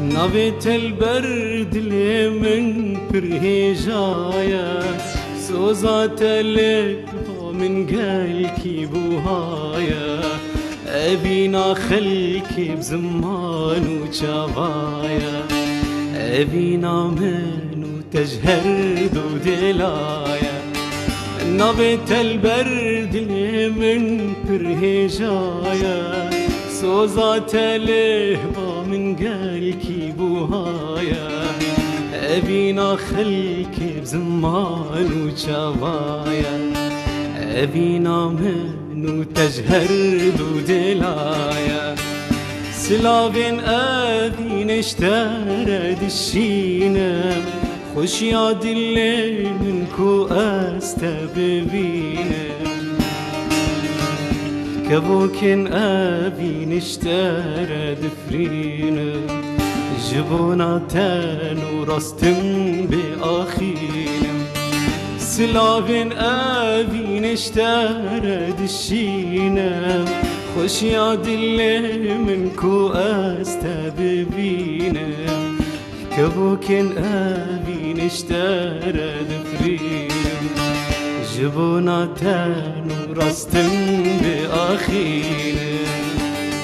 نبت البرد اللي من برهجايا سوزات لبها من قلكي بوهايا أبينا خلكي بزمان وجوايا أبينا من وتجهرد ودلايا نبت البرد اللي من برهجايا سوزات لهبا من قلكي بوهايا أبينا خلكي بزمان وجوايا أبينا من وتجهرد ودلايا سلافين أبين اشترد الشينة خوش ياد الليل منكو استببينه كبوكن أبين اشترد فرينه جبونا تان ورستم بأخينه سلافين أبين اشترد الشينه خوش ياد الليل منكو استببينه كبوكن أبين اشترد فرينه جبونا تان ورستم بأخينه